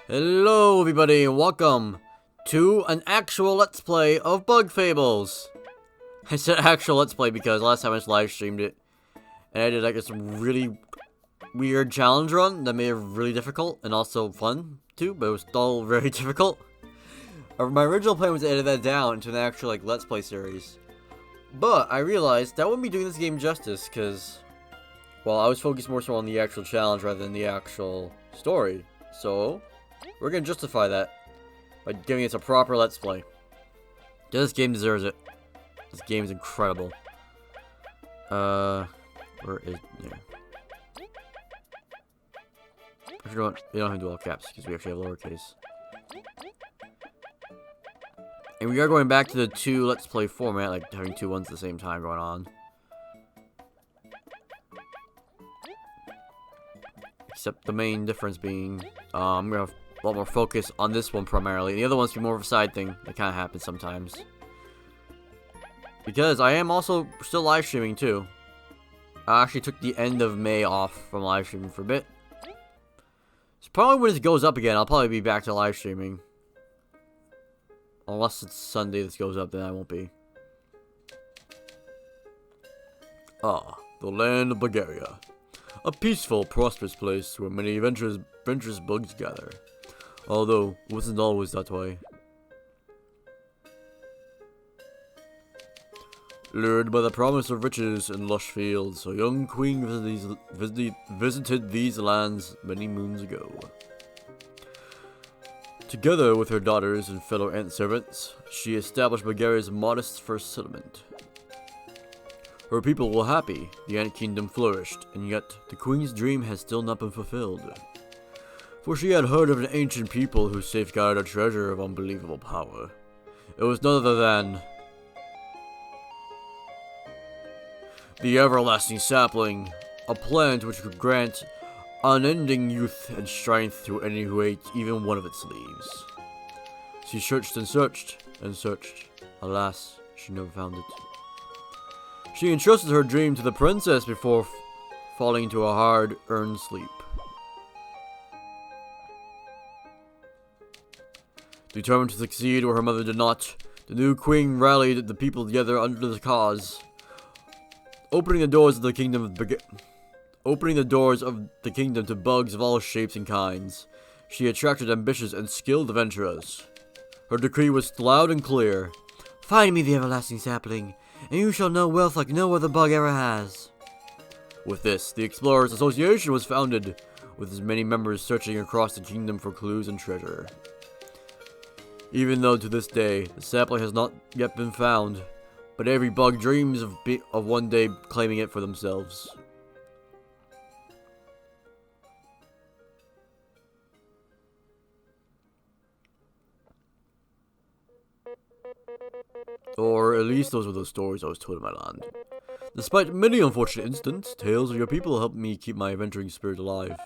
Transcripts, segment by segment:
Hello everybody and welcome to an actual Let's Play of Bug Fables. I said actual Let's Play because last time I just live streamed it and I did like this really weird challenge run that made it really difficult and also fun too, but it was still very difficult. My original plan was to edit that down into an actual like Let's Play series, but I realized that wouldn't be doing this game justice because, well, I was focused more so on the actual challenge rather than the actual story. So we're gonna justify that by giving it a proper Let's Play. This game deserves it. This game is incredible. Where is there? You know what? We don't have to do all caps because we actually have lowercase. And we are going back to the two Let's Play format, like having two ones at the same time going on. Except the main difference being, I'm gonna have a lot more focus on this one primarily. The other one's be more of a side thing that kind of happens sometimes. Because I am also still live streaming too. I actually took the end of May off from live streaming for a bit. So probably when this goes up again, I'll probably be back to live streaming. Unless it's Sunday this goes up, then I won't be. Ah, the land of Bagaria. A peaceful, prosperous place where many adventurous bugs gather. Although, it wasn't always that way. Lured by the promise of riches and lush fields, a young queen visited these lands many moons ago. Together with her daughters and fellow ant servants, she established Bagaria's modest first settlement. Her people were happy, the ant kingdom flourished, and yet the queen's dream has still not been fulfilled. For she had heard of an ancient people who safeguarded a treasure of unbelievable power. It was none other than the everlasting sapling, a plant which could grant unending youth and strength to any who ate even one of its leaves. She searched and searched and searched. Alas, she never found it. She entrusted her dream to the princess before falling into a hard-earned sleep. Determined to succeed where her mother did not, the new queen rallied the people together under the cause, opening the doors of the kingdom to bugs of all shapes and kinds. She attracted ambitious and skilled adventurers. Her decree was loud and clear: "Find me the everlasting sapling, and you shall know wealth like no other bug ever has." With this, the Explorers Association was founded, with as many members searching across the kingdom for clues and treasure. Even though to this day, the sapling has not yet been found, but every bug dreams of one day claiming it for themselves. Or at least those were the stories I was told in my land. Despite many unfortunate incidents, tales of your people helped me keep my adventuring spirit alive.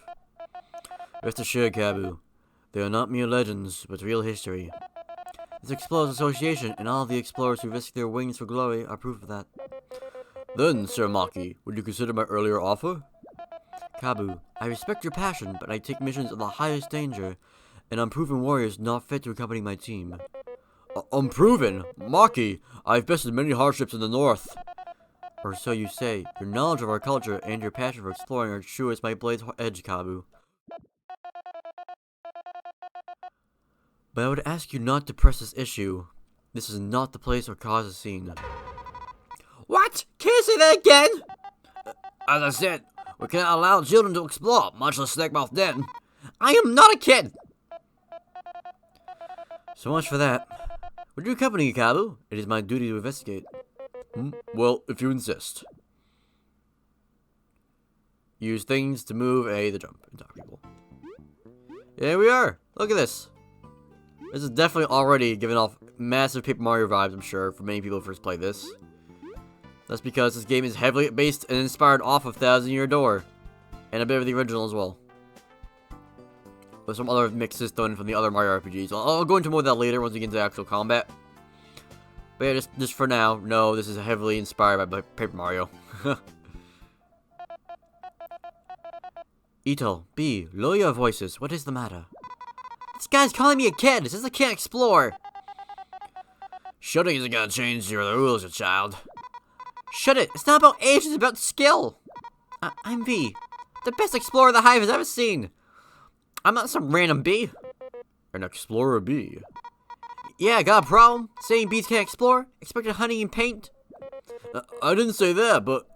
Rest assured, Kabbu, they are not mere legends, but real history. This Explorers Association and all the explorers who risk their wings for glory are proof of that. Then, Sir Maki, would you consider my earlier offer? Kabbu, I respect your passion, but I take missions of the highest danger, and unproven warriors not fit to accompany my team. Unproven? Maki, I've bested many hardships in the north. Or so you say. Your knowledge of our culture and your passion for exploring are true as my blade's edge, Kabbu. But I would ask you not to press this issue. This is not the place or cause a scene. What? Can you say that again? As I said, we cannot allow children to explore, much less Snakemouth Den. I am not a kid! So much for that. Would you accompany me, Kabbu? It is my duty to investigate. Well, if you insist. Use things to move A to jump and talk to people. Here we are. Look at this. This is definitely already giving off massive Paper Mario vibes, I'm sure, for many people who first play this. That's because this game is heavily based and inspired off of Thousand Year Door. And a bit of the original as well. With some other mixes thrown in from the other Mario RPGs. I'll go into more of that later once we get into actual combat. But yeah, just for now, no, this is heavily inspired by Paper Mario. Ito, B, lower your voices. What is the matter? This guy's calling me a kid. It says I can't explore. Shooting isn't gonna change the rules, child. Shut it. It's not about age, it's about skill. I'm V. The best explorer the Hive has ever seen. I'm not some random bee. An explorer bee? Yeah, got a problem? Saying bees can't explore? Expected honey and paint? I didn't say that, but...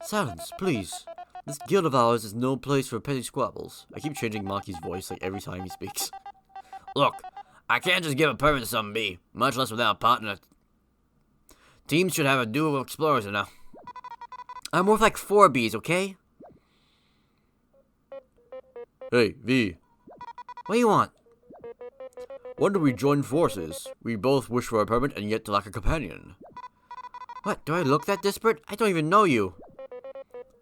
Silence, please. This guild of ours is no place for petty squabbles. I keep changing Maki's voice like every time he speaks. Look, I can't just give a permit to some bee, much less without a partner. Teams should have a duo of explorers now. I'm worth like 4 bees, okay? Hey, V. What do you want? When do we join forces? We both wish for a permit and yet lack a companion. What, do I look that desperate? I don't even know you.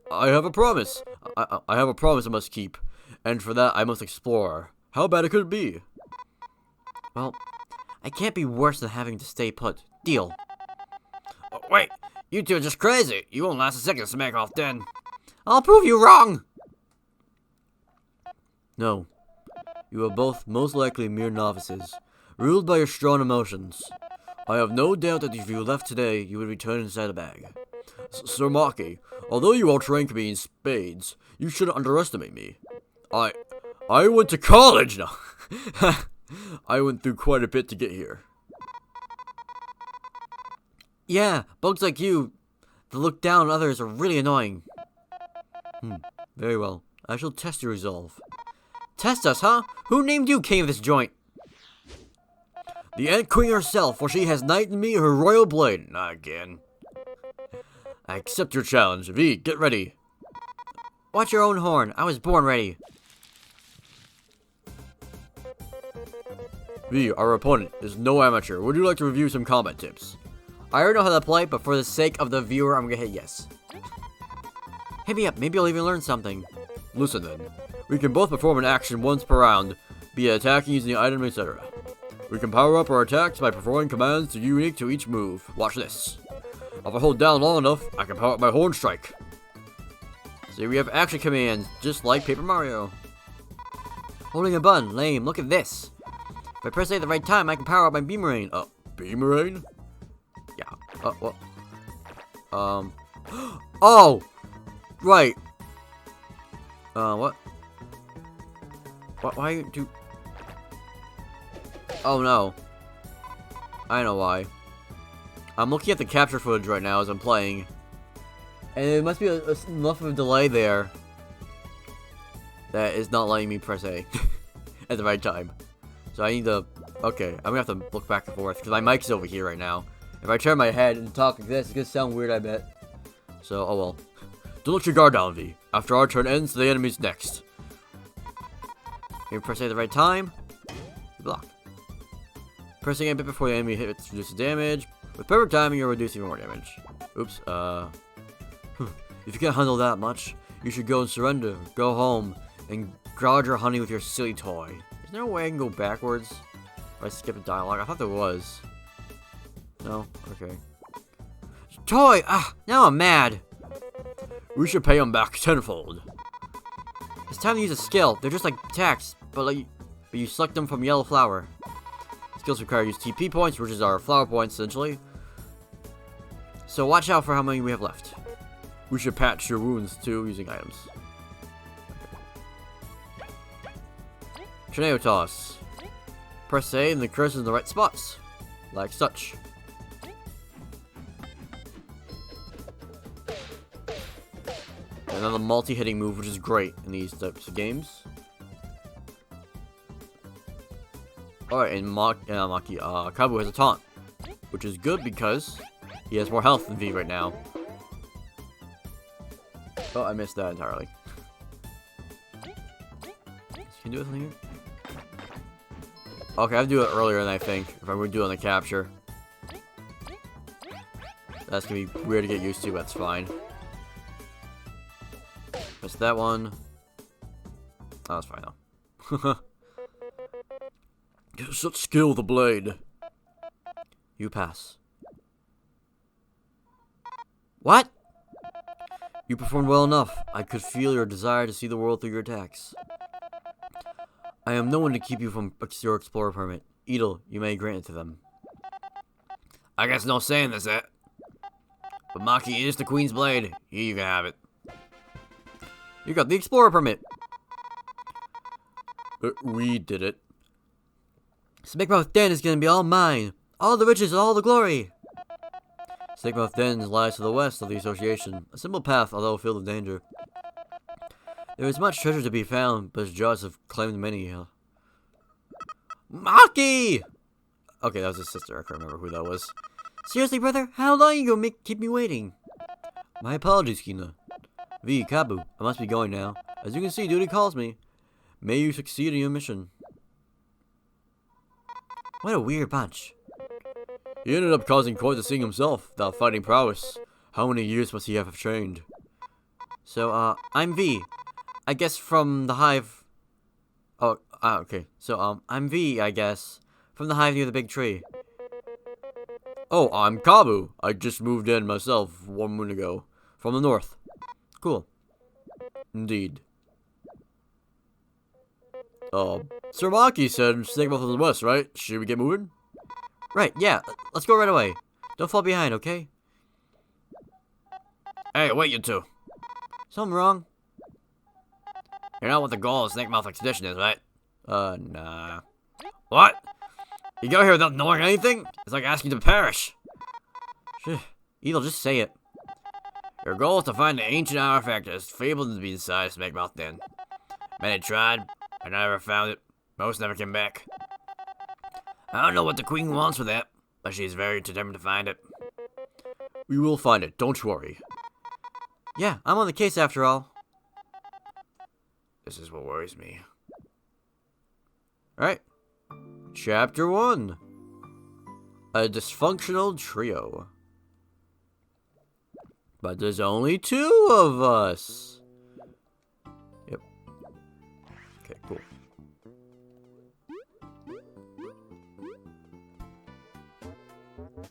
I have a promise. I have a promise I must keep. And for that, I must explore. How bad it could be? Well, I can't be worse than having to stay put. Deal. Oh, wait, you two are just crazy. You won't last a second, Snakemouth Den. I'll prove you wrong. No. You are both most likely mere novices, ruled by your strong emotions. I have no doubt that if you left today, you would return inside a bag. Sir Maki, although you outrank me in spades, you shouldn't underestimate me. I went to college now. I went through quite a bit to get here. Yeah, bugs like you that look down on others are really annoying. Very well. I shall test your resolve. Test us, huh? Who named you king of this joint? The Ant Queen herself, for she has knighted me her royal blade. Not again. I accept your challenge. V, get ready. Watch your own horn. I was born ready. V, our opponent is no amateur. Would you like to review some combat tips? I already know how to play, but for the sake of the viewer, I'm gonna hit yes. Hit me up. Maybe I'll even learn something. Listen then. We can both perform an action once per round, be it attacking using the item, etc. We can power up our attacks by performing commands unique to each move. Watch this. If I hold down long enough, I can power up my horn strike. See, we have action commands, just like Paper Mario. Holding a button, lame, look at this. If I press A at the right time, I can power up my Beamerang. Beamerang? Yeah, what? Oh! Right. What? Why do... Oh no. I know why. I'm looking at the capture footage right now as I'm playing. And it must be enough of a delay there that is not letting me press A at the right time. So I need to... Okay, I'm gonna have to look back and forth because my mic's over here right now. If I turn my head and talk like this, it's gonna sound weird, I bet. So, oh well. Don't let your guard down, V. After our turn ends, the enemy's next. You press A at the right time. Block. Pressing A a bit before the enemy hits reduces damage. With perfect timing, you'll reduce even more damage. Oops, If you can't handle that much, you should go and surrender. Go home and guard your honey with your silly toy. Is there a way I can go backwards? If I skip a dialogue? I thought there was. No? Okay. Toy! Ah! Now I'm mad! We should pay him back tenfold. It's time to use a skill. They're just like attacks, but you select them from yellow flower. Skills require use TP points, which is our flower points, essentially. So watch out for how many we have left. We should patch your wounds, too, using items. Tornado Toss. Press A and the cursor in the right spots. Like such. Another multi-hitting move, which is great in these types of games. Alright, and Kabbu has a taunt, which is good because he has more health than V right now. Oh, I missed that entirely. Can you do anything here? Okay, I have to do it earlier than I think, if I'm going to do it on the capture. That's going to be weird to get used to, but that's fine. Missed that one. Oh, that's fine though. Such skill with the blade. You pass. What? You performed well enough. I could feel your desire to see the world through your attacks. I am no one to keep you from your explorer permit. Edel, you may grant it to them. I guess no saying this, eh? But Maki is the Queen's blade. Here you can have it. You got the explorer permit. We did it. Snakemouth Den is gonna be all mine. All the riches, all the glory. Snakemouth Den lies to the west of the association. A simple path, although filled with danger. There is much treasure to be found, but its jaws have claimed many. Maki! Okay, that was his sister. I can't remember who that was. Seriously, brother? How long are you gonna keep me waiting? My apologies, Kina. Vi, Kabbu, I must be going now. As you can see, duty calls me. May you succeed in your mission. What a weird bunch. He ended up causing quite the scene himself, without fighting prowess. How many years must he have trained? So, I'm Vi. I guess from the hive... Oh, okay. So, I'm Vi, I guess. From the hive near the big tree. Oh, I'm Kabbu. I just moved in myself 1 moon ago. From the north. Cool. Indeed. Sir Maki said Snakemouth from the west, right? Should we get moving? Right, yeah. Let's go right away. Don't fall behind, okay? Hey, wait, you two. Something wrong? You know what the goal of Snakemouth expedition is, right? Nah. What? You go here without knowing anything? It's like asking to perish. Edel, just say it. Your goal is to find the ancient artifact that is fabled to be inside Snakemouth Den. Many tried, but never found it. Most never came back. I don't know what the Queen wants with that, but she's very determined to find it. We will find it, don't worry. Yeah, I'm on the case after all. This is what worries me. Alright. Chapter 1. A dysfunctional trio. But there's only 2 of us. Yep. Okay, cool.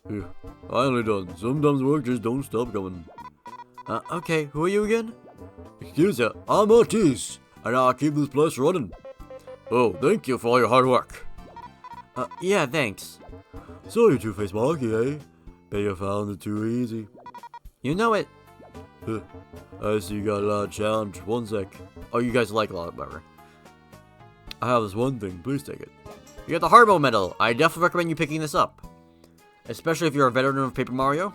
Yeah, finally done. Sometimes work just don't stop coming. Okay, who are you again? Excuse me, I'm Matisse, and I'll keep this place running. Oh, thank you for all your hard work. Yeah, thanks. So you two-faced monkey, eh? Bet you found it too easy. You know it. I see you got a lot of challenge. 1 sec. Oh, you guys like a lot, whatever. I have this one thing. Please take it. You got the Harbo medal. I definitely recommend you picking this up. Especially if you're a veteran of Paper Mario.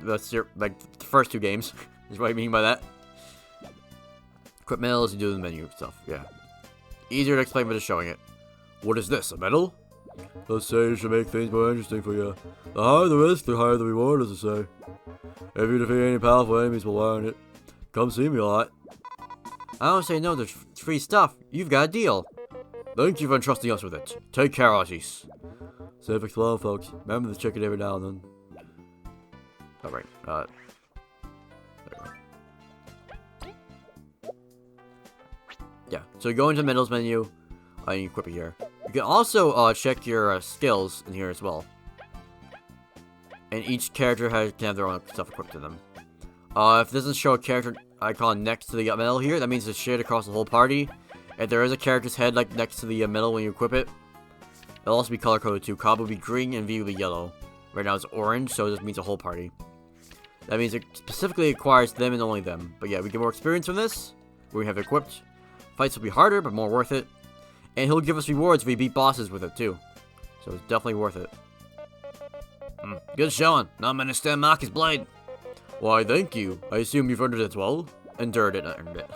That's your, like, the first 2 games. Is what I mean by that. Equip medals, you do the menu stuff. Yeah. Easier to explain by just showing it. What is this, a medal? Let's say you should make things more interesting for you. The higher the risk, the higher the reward, as I say. If you defeat any powerful enemies, we'll earn it. Come see me a lot. I don't say no to free stuff. You've got a deal. Thank you for entrusting us with it. Take care, Artis. Safe exploring, folks. Remember to check it every now and then. Alright, there we go. Yeah, so you go into the medals menu, and you equip it here. You can also check your skills in here as well. And each character can have their own stuff equipped to them. If it doesn't show a character icon next to the medal here, that means it's shared across the whole party. If there is a character's head like next to the medal when you equip it, it'll also be color coded too. Kabbu will be green and Vi will be yellow. Right now it's orange, so it just means a whole party. That means it specifically acquires them and only them. But yeah, we get more experience from this. We have it equipped. Fights will be harder, but more worth it. And he'll give us rewards if we beat bosses with it too. So it's definitely worth it. Good showing. Not many stand Maki's blade. Why, thank you. I assume you've earned it as well? Endured it, not earned it.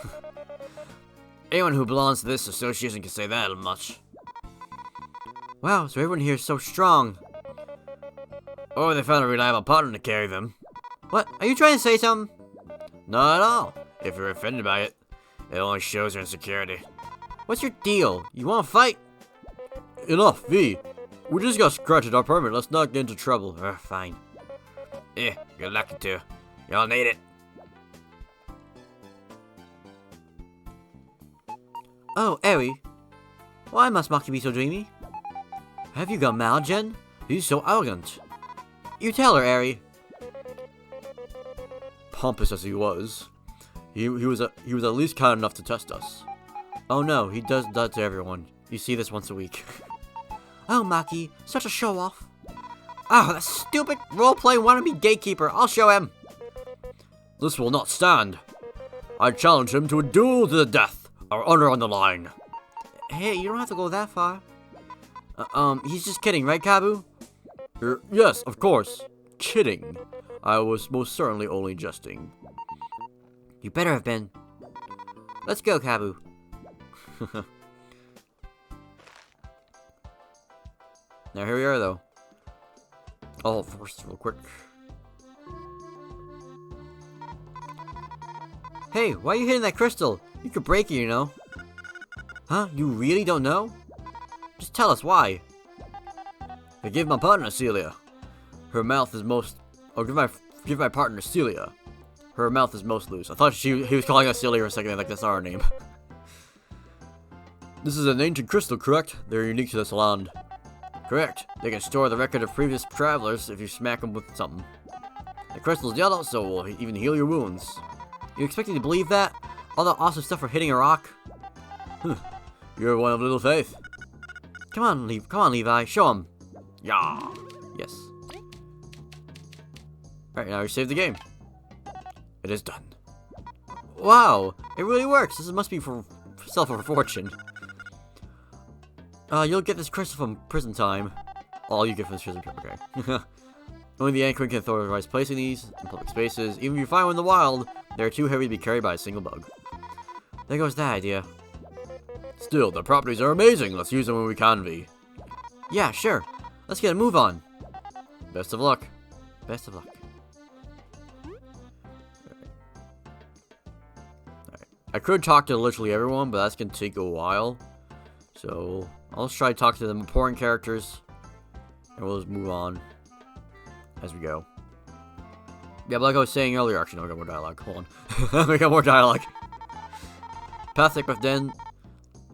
Anyone who belongs to this association can say that much. Wow, so everyone here is so strong. Or they found a reliable partner to carry them. What? Are you trying to say something? Not at all. If you're offended by it, it only shows your insecurity. What's your deal? You want to fight? Enough, Vi. We just got granted our permit. Let's not get into trouble. Fine. Yeah, you're lucky to. You'll need it. Oh, Eri. Why must Maki be so dreamy? Have you got mal, Jen? He's so arrogant. You tell her, Eri. Pompous as he was, he was at least kind enough to test us. Oh no, he does that to everyone. You see this once a week. Oh, Maki, such a show-off. Oh, that stupid roleplay wannabe gatekeeper. I'll show him. This will not stand. I challenge him to a duel to the death. Our honor on the line. Hey, you don't have to go that far. He's just kidding, right, Kabbu? Yes, of course. Kidding. I was most certainly only jesting. You better have been. Let's go, Kabbu. Now here we are, though. Oh, first, real quick. Hey, why are you hitting that crystal? You could break it, you know. Huh? You really don't know? Just tell us why. Forgive my partner, Celia. Her mouth is most... Oh, give my partner, Celia. Her mouth is most loose. I thought he was calling us Celia for a second, like that's our name. This is an ancient crystal, correct? They're unique to this land. Correct. They can store the record of previous travelers if you smack them with something. The crystal's yellow, so it will even heal your wounds. You expect me to believe that? All that awesome stuff for hitting a rock? You're one of little faith. Come on, Levi. Show him. Yeah. Yes. Alright, now you save the game. It is done. Wow, it really works. This must be for sell for a fortune. You'll get this crystal from prison time. All you get from this prison time, okay. Only the Anchor can authorize placing these in public spaces. Even if you find one in the wild, they're too heavy to be carried by a single bug. There goes that idea. Still, the properties are amazing. Let's use them when we can be. Yeah, sure. Let's get a move on. Best of luck. Best of luck. Alright. I could talk to literally everyone, but that's going to take a while. So, I'll just try to talk to the important characters. And we'll just move on as we go. Yeah, but like I was saying earlier, actually, no, I got more dialogue. Hold on. We got more dialogue. Path to Snakemouth Den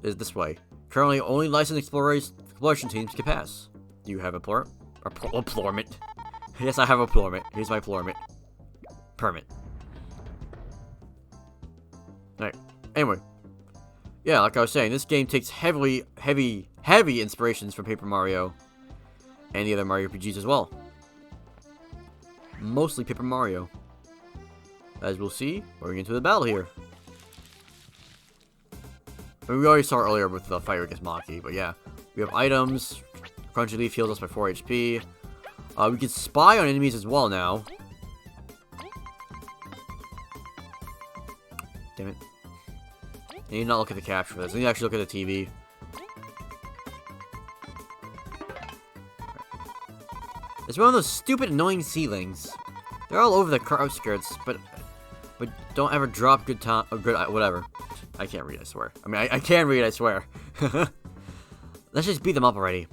is this way. Currently, only licensed exploration teams can pass. Do you have a plormit? Yes, I have a plormit. Here's my plormit. Permit. Alright. Anyway. Yeah, like I was saying, this game takes heavy inspirations from Paper Mario and the other Mario RPGs as well. Mostly Paper Mario. As we'll see, we're going into the battle here. I mean, we already saw earlier with the fight against Maki, but yeah. We have items. Crunchy Leaf heals us by 4 HP. We can spy on enemies as well now. Damn it. I need to not look at the capture for this. I need to actually look at the TV. It's one of those stupid, annoying ceilings. They're all over the outskirts, but don't ever drop good time or good whatever. I can't read, I swear. I mean, I can read, I swear. Let's just beat them up already.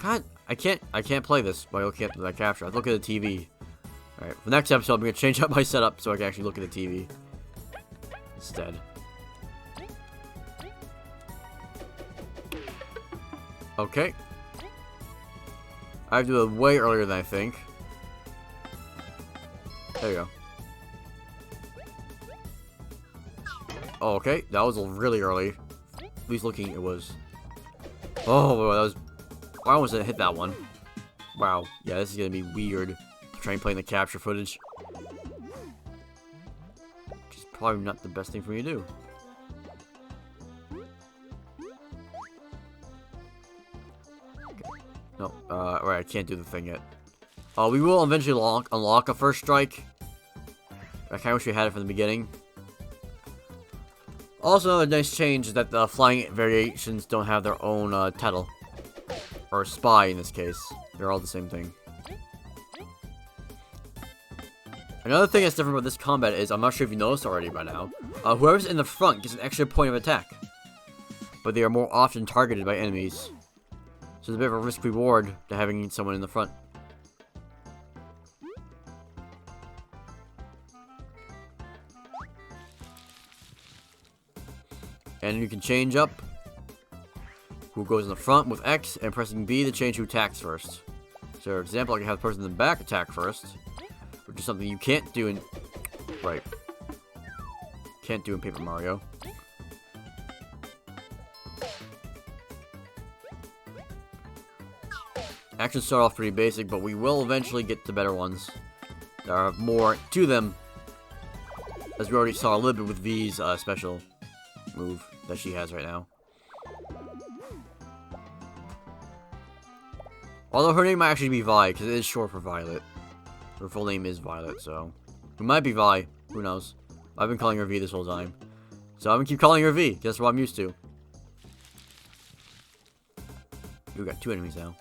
God, I can't play this while looking at that capture. I look at the TV. Alright, for the next episode, I'm gonna change up my setup so I can actually look at the TV instead. Okay. I have to do it way earlier than I think. There you go. Oh, okay, that was really early. At least looking, it was. Oh, that was. I almost hit that one. Wow. Yeah, this is gonna be weird. Trying to play in the capture footage. Which is probably not the best thing for me to do. Okay. No, alright, I can't do the thing yet. We will eventually unlock a first strike. I kinda wish we had it from the beginning. Also, another nice change is that the flying variations don't have their own title. Or spy in this case. They're all the same thing. Another thing that's different about this combat is, I'm not sure if you noticed already by now, whoever's in the front gets an extra point of attack. But they are more often targeted by enemies. So it's a bit of a risk-reward to having someone in the front. And you can change up who goes in the front with X and pressing B to change who attacks first. So for example, I can have the person in the back attack first, which is something you can't do in... Right. can't do in Paper Mario. Actions start off pretty basic, but we will eventually get to better ones. There are more to them, as we already saw a little bit with V's special move that she has right now. Although her name might actually be Vi, because it is short for Violet. Her full name is Violet, so... It might be Vi. Who knows? I've been calling her V this whole time. So I'm gonna keep calling her V. That's what I'm used to. We got 2 enemies now.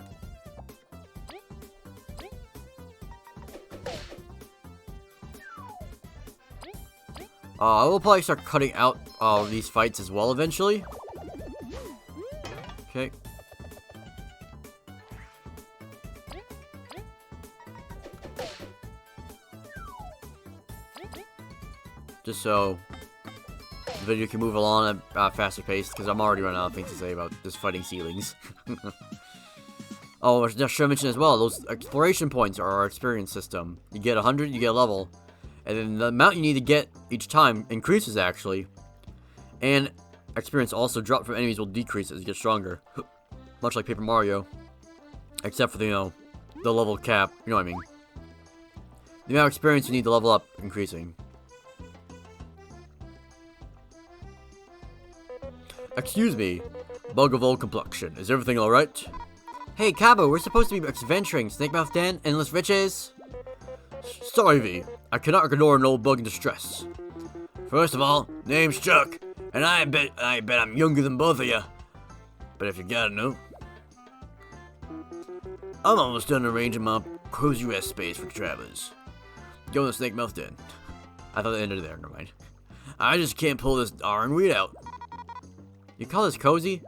I will probably start cutting out these fights as well eventually. Okay. Just so the video can move along at a faster pace, because I'm already running out of things to say about just fighting ceilings. Oh, I should mention as well, those exploration points are our experience system. You get 100, you get a level. And then the amount you need to get each time increases, actually. And experience also drop from enemies will decrease as you get stronger. Much like Paper Mario. Except for, the level cap. You know what I mean. The amount of experience you need to level up increasing. Excuse me, bug of old complexion. Is everything alright? Hey, Kabbu, we're supposed to be adventuring. Snakemouth Den, endless riches. Sorry, V. I cannot ignore an old bug in distress. First of all, name's Chuck, and I bet I'm younger than both of you. But if you gotta know, I'm almost done arranging my cozy rest space for travelers. Going to Snakemouth Den. I thought it ended there. Never mind. I just can't pull this darn weed out. You call this cozy?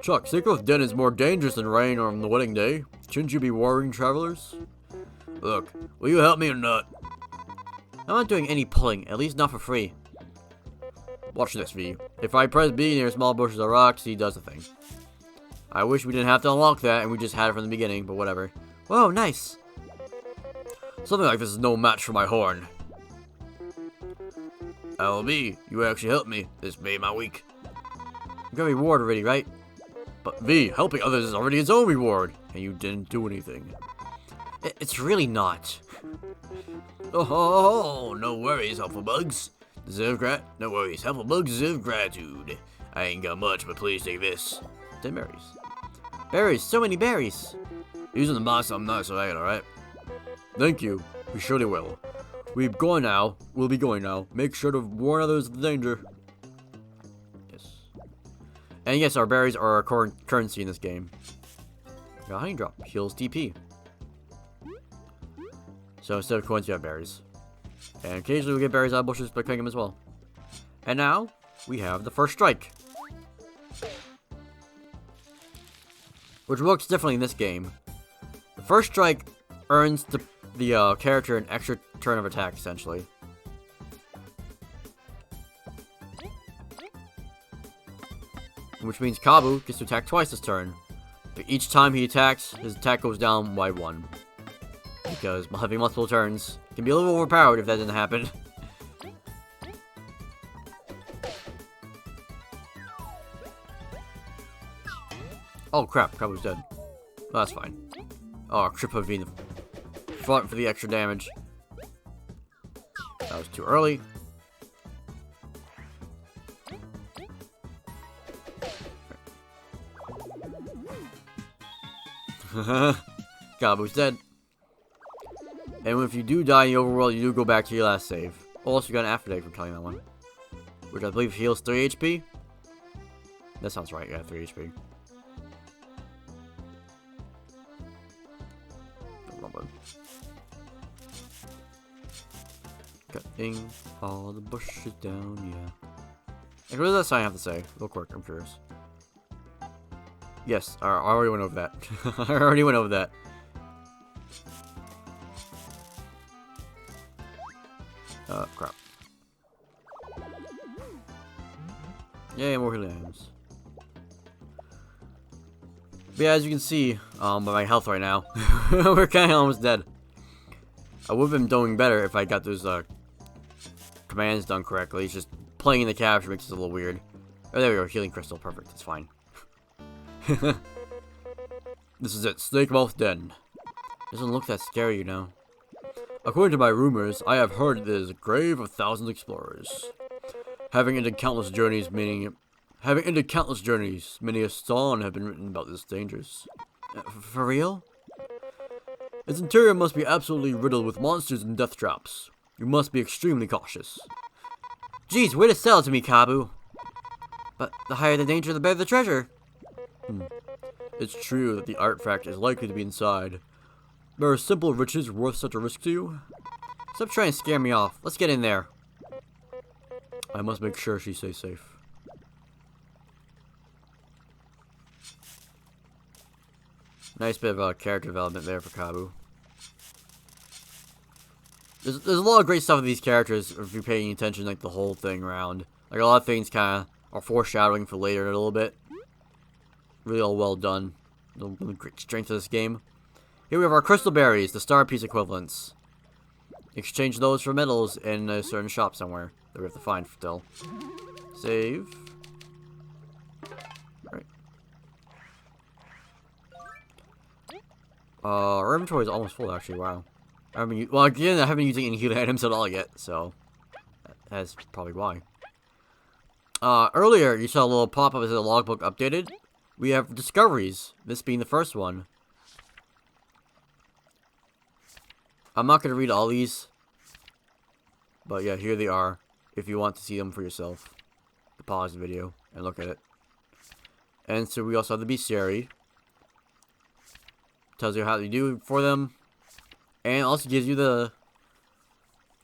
Chuck, Snakemouth Den is more dangerous than rain on the wedding day. Shouldn't you be worrying travelers? Look, will you help me or not? I'm not doing any pulling, at least not for free. Watch this, V. If I press B near small bushes or rocks, he does the thing. I wish we didn't have to unlock that and we just had it from the beginning, but whatever. Whoa, nice. Something like this is no match for my horn. LB, you actually helped me. This made my week. You got a reward already, right? But V, helping others is already its own reward, and you didn't do anything. It's really not. Oh, no worries, helpful bugs. No worries, helpful bugs deserve gratitude. I ain't got much, but please take this. 10 berries. Berries, so many berries. Using the box, I'm not so bad, alright? Thank you. We surely will. We'll be going now. Make sure to warn others of the danger. Yes. And yes, our berries are our currency in this game. Got honey drop. Heals TP. So instead of coins, you have berries. And occasionally we get berries out of bushes by cutting them as well. And now, we have the first strike. Which works differently in this game. The first strike earns the character an extra turn of attack, essentially. Which means Kabbu gets to attack twice this turn. But each time he attacks, his attack goes down by 1. Because having multiple turns can be a little overpowered if that didn't happen. Oh crap, Kabbu's dead. Well, that's fine. Oh, Triple V in the front for the extra damage. That was too early. Kabbu's dead. And if you do die in the overworld, you do go back to your last save. Also, you got an afterday for killing that one. Which I believe heals 3 HP. That sounds right, yeah, 3 HP. Cutting all the bushes down, yeah. Like, what does that sign have to say? Real quick, I'm curious. Yes, I already went over that. I already went over that. Crap. Yay, more healing items. But yeah, as you can see, by my health right now, we're kind of almost dead. I would have been doing better if I got those, commands done correctly. It's just playing in the capture makes it a little weird. Oh, there we go. Healing crystal. Perfect. It's fine. This is it. Snakemouth Den. Doesn't look that scary, you know. According to my rumors, I have heard it is a grave of thousands of explorers. Having ended countless journeys, many a song have been written about this dangers. For real? Its interior must be absolutely riddled with monsters and death traps. You must be extremely cautious. Geez, way to sell it to me, Kabbu. But the higher the danger, the better the treasure. It's true that the artifact is likely to be inside. There are simple riches worth such a risk to you? Stop trying to scare me off. Let's get in there. I must make sure she stays safe. Nice bit of character development there for Kabbu. There's a lot of great stuff with these characters if you're paying attention, like the whole thing around. Like a lot of things kind of are foreshadowing for later a little bit. Really all well done. The great strength of this game. Here we have our crystal berries, the star piece equivalents. Exchange those for medals in a certain shop somewhere that we have to find still. Save. Right. Our inventory is almost full actually. Wow. Well, again, I haven't been using any healing items at all yet, so that's probably why. Earlier you saw a little pop-up as the logbook updated. We have discoveries. This being the first one. I'm not going to read all these. But yeah, here they are. If you want to see them for yourself. Pause the video and look at it. And so we also have the bestiary. Tells you how to do for them. And also gives you the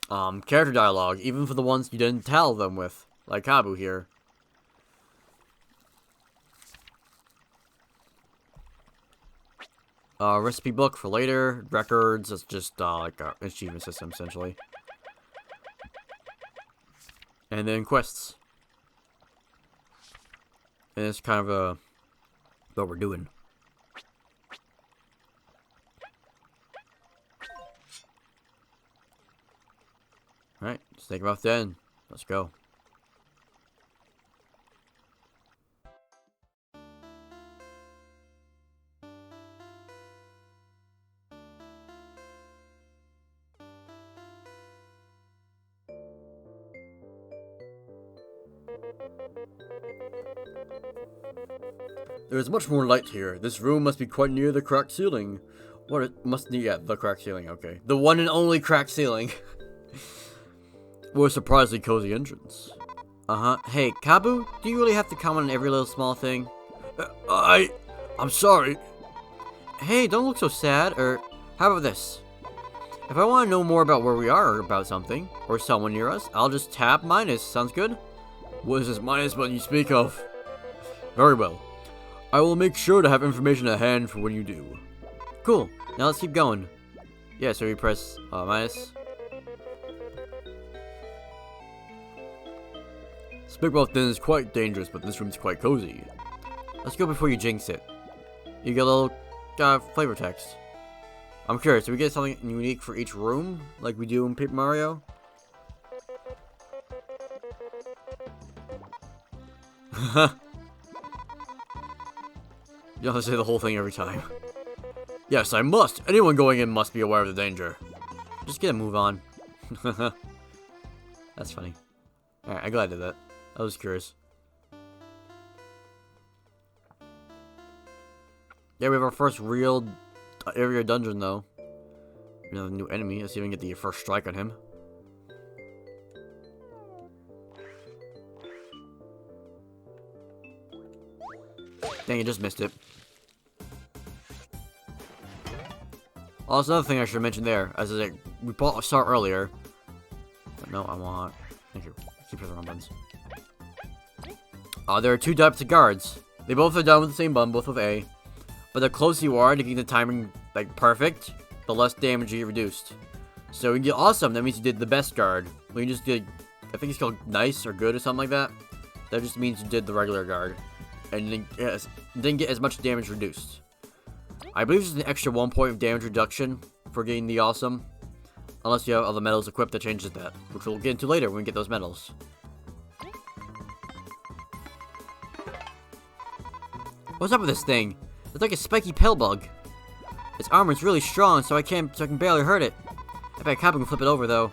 character dialogue. Even for the ones you didn't tell them with. Like Kabbu here. Recipe book for later. Records. It's just like an achievement system essentially. And then quests. And it's kind of what we're doing. Alright, Snakemouth Den. Let's go. There is much more light here. This room must be quite near the cracked ceiling. What it must be, yeah, the cracked ceiling, okay. The one and only cracked ceiling. What a surprisingly cozy entrance. Hey, Kabbu, do you really have to comment on every little small thing? I'm sorry. Hey, don't look so sad, or how about this? If I want to know more about where we are or about something, or someone near us, I'll just tap minus. Sounds good? What is this minus button you speak of? Very well. I will make sure to have information at hand for when you do. Cool. Now let's keep going. Yeah, so we press minus. Snakemouth Den is quite dangerous, but this room's quite cozy. Let's go before you jinx it. You get a little flavor text. I'm curious, do we get something unique for each room, like we do in Paper Mario? You don't have to say the whole thing every time. Yes, I must. Anyone going in must be aware of the danger. Just get a move on. That's funny. Alright, I'm glad I did that. I was curious. Yeah, we have our first real area dungeon, though. Another new enemy. Let's see if we can get the first strike on him. Dang, I just missed it. Also, another thing I should mention there, as I we bought a start earlier. But no, I want. Thank you. Keep pressing the wrong buttons. There are two types of guards. They both are done with the same button, both with A. But the closer you are to getting the timing like perfect, the less damage you get reduced. So when you get awesome, that means you did the best guard. When you just did, I think it's called nice or good or something like that. That just means you did the regular guard. And didn't get as much damage reduced. I believe there's an extra 1 point of damage reduction for getting the awesome. Unless you have other medals equipped that changes that, which we'll get into later when we get those medals. What's up with this thing? It's like a spiky pill bug. Its armor's really strong, so I can barely hurt it. I bet Kabbu can flip it over though.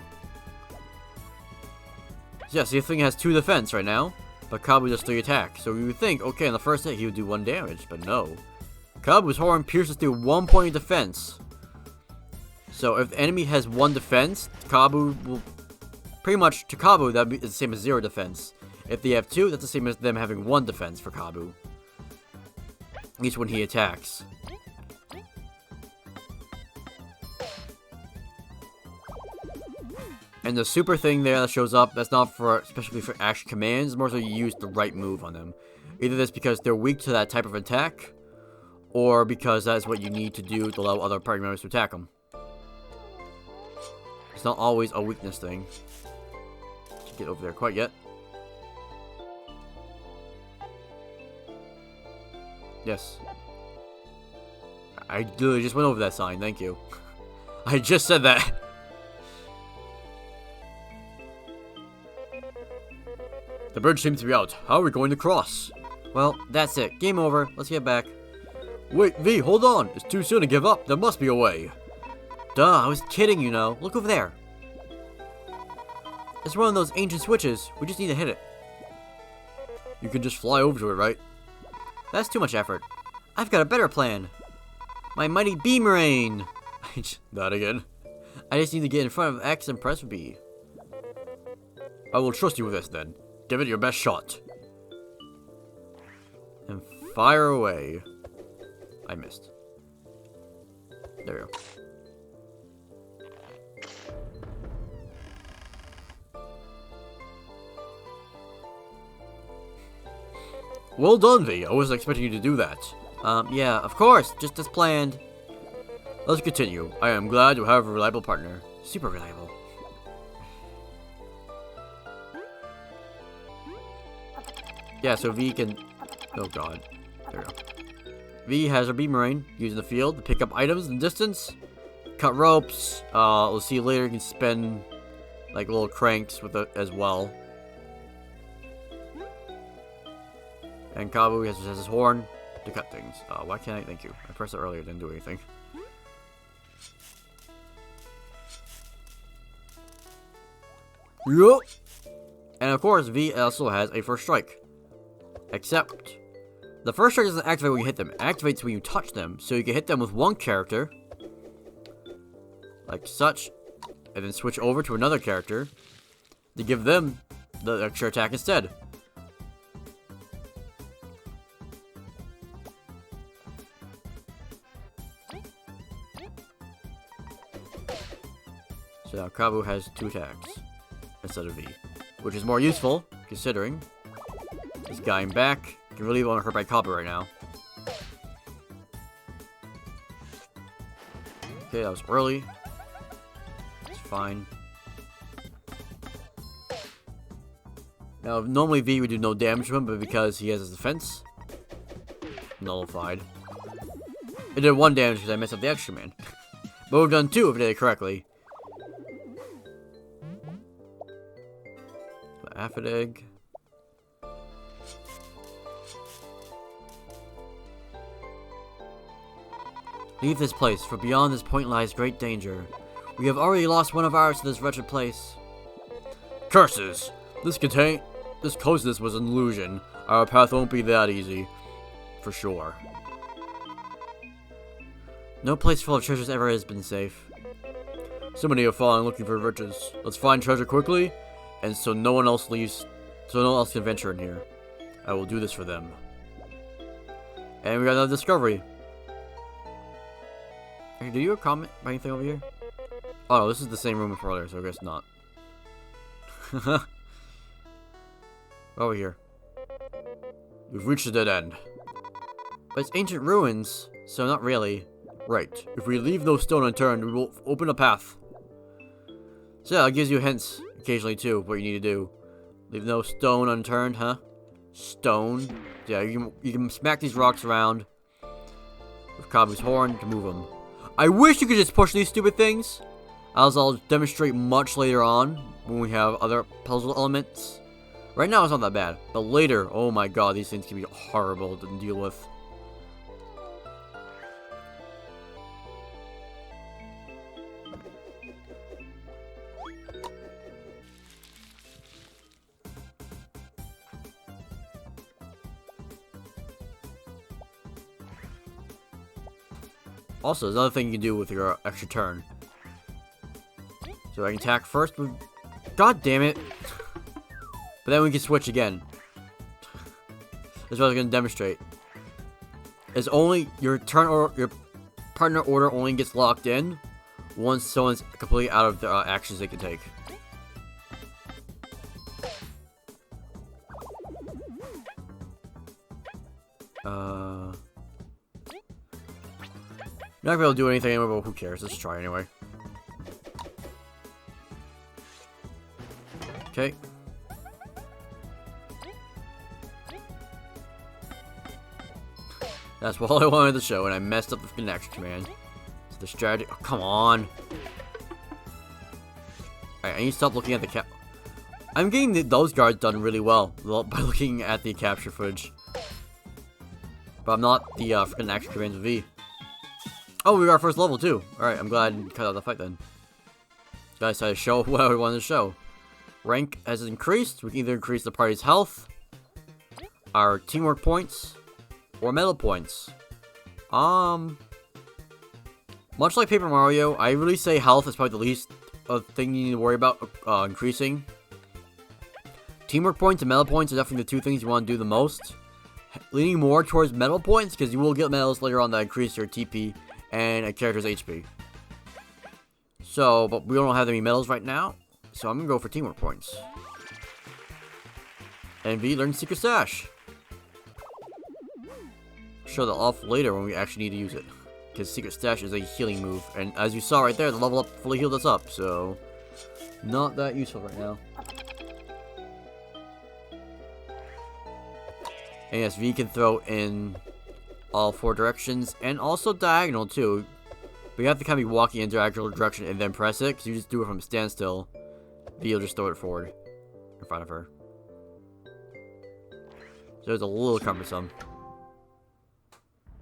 So yeah, so the thing has 2 defense right now, but Kabbu does 3 attack. So you would think, okay, on the first hit he would do 1 damage, but no. Kabbu's horn pierces through 1 point of defense. So if the enemy has 1 defense, Kabbu will pretty much to Kabbu that'd be the same as 0 defense. If they have 2, that's the same as them having 1 defense for Kabbu. Each when he attacks. And the super thing there that shows up, that's not for especially for action commands, more so you use the right move on them. Either this because they're weak to that type of attack, or because that's what you need to do to allow other party members to attack them. It's not always a weakness thing. Can't get over there quite yet. Yes. I literally just went over that sign, thank you. I just said that. The bridge seems to be out. How are we going to cross? Well, that's it. Game over. Let's get back. Wait, V, hold on. It's too soon to give up. There must be a way. Duh, I was kidding, you know. Look over there. It's one of those ancient switches. We just need to hit it. You can just fly over to it, right? That's too much effort. I've got a better plan. My mighty Beamrain. That again. I just need to get in front of X and press B. I will trust you with this then. Give it your best shot. And fire away. I missed. There we go. Well done, V. I wasn't expecting you to do that. Yeah, of course. Just as planned. Let's continue. I am glad to have a reliable partner. Super reliable. Yeah, so V can... Oh god. There we go. V has her Beamrain, using the field to pick up items in the distance. Cut ropes. We'll see later you can spin like little cranks with it as well. And Kabbu has his horn to cut things. Why can't I? Thank you. I pressed it earlier, didn't do anything. Yup. And of course, V also has a first strike. Except, the first strike doesn't activate when you hit them. It activates when you touch them. So you can hit them with one character, like such, and then switch over to another character to give them the extra attack instead. So now Kabbu has 2 attacks instead of V, which is more useful considering this guy in back can really want to hurt by Kabbu right now. Okay, that was early. It's fine. Now, normally V would do no damage to him, but because he has his defense, nullified. It did 1 damage because I messed up the extra man. But we've done 2 if we did it correctly. The Aphid Egg. Leave this place, for beyond this point lies great danger. We have already lost one of ours to this wretched place. Curses! This closeness was an illusion. Our path won't be that easy. For sure. No place full of treasures ever has been safe. So many have fallen looking for riches. Let's find treasure quickly, and so no one else can venture in here. I will do this for them. And we got another discovery. Hey, do you have a comment about anything over here? Oh no, this is the same room as earlier, so I guess not. Over here. We've reached a dead end. But it's ancient ruins, so not really. Right. If we leave no stone unturned, we will open a path. So yeah, it gives you hints occasionally too, what you need to do. Leave no stone unturned, huh? Stone. Yeah, you can smack these rocks around with Kabbu's horn to move them. I wish you could just push these stupid things. As I'll demonstrate much later on when we have other puzzle elements. Right now it's not that bad, but later, oh my god, these things can be horrible to deal with. Also, there's another thing you can do with your extra turn. So I can attack first with... God damn it! But then we can switch again. That's what I was going to demonstrate. It's only your turn or your partner order only gets locked in once someone's completely out of the actions they can take. You're not going to be able to do anything anyway, but who cares? Let's try anyway. Okay. That's all I wanted to show, and I messed up the connection command. So the strategy. Oh, come on. Alright, I need to stop looking at the cap. I'm getting those guards done really well by looking at the capture footage. But I'm not the freaking action commands V. Oh, we got our first level too. Alright, I'm glad I cut out the fight then. Guys, I show what I wanted to show. Rank has increased. We can either increase the party's health, our teamwork points, or medal points. Much like Paper Mario, I really say health is probably the least thing you need to worry about increasing. Teamwork points and medal points are definitely the two things you want to do the most. Leaning more towards medal points because you will get medals later on that increase your TP and a character's HP. So, but we don't have any medals right now, so I'm gonna go for teamwork points. And V, learn Secret Stash. Show that off later when we actually need to use it, because Secret Stash is a healing move, and as you saw right there, the level up fully healed us up, so not that useful right now. And yes, V can throw in all 4 directions, and also diagonal too. But you have to kind of be walking in diagonal direction and then press it, because you just do it from a standstill. V will just throw it forward in front of her. So it's a little cumbersome.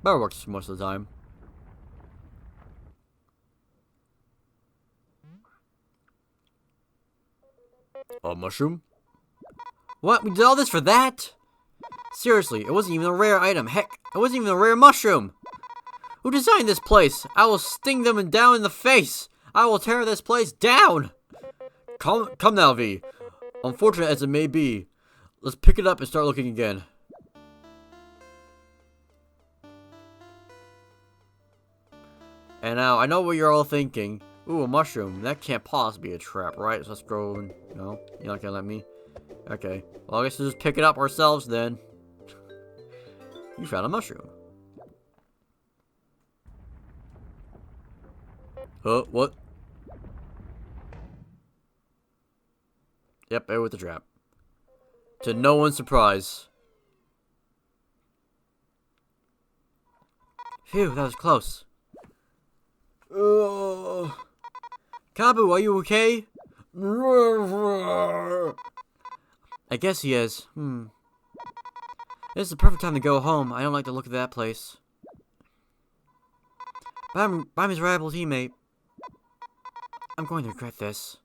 But it works most of the time. A mushroom? What? We did all this for that? Seriously, it wasn't even a rare item. Heck, it wasn't even a rare mushroom. Who designed this place? I will sting them and down in the face. I will tear this place down. Come now, V. Unfortunate as it may be, let's pick it up and start looking again. And now, I know what you're all thinking. Ooh, a mushroom. That can't possibly be a trap, right? So let's go and... No? You're not gonna let me? Okay. Well, I guess we'll just pick it up ourselves then. You found a mushroom. What? Yep, there with the trap. To no one's surprise. Phew, that was close. Kabbu, are you okay? I guess he is. This is the perfect time to go home. I don't like the look of that place. Bye, my reliable teammate. I'm going to regret this.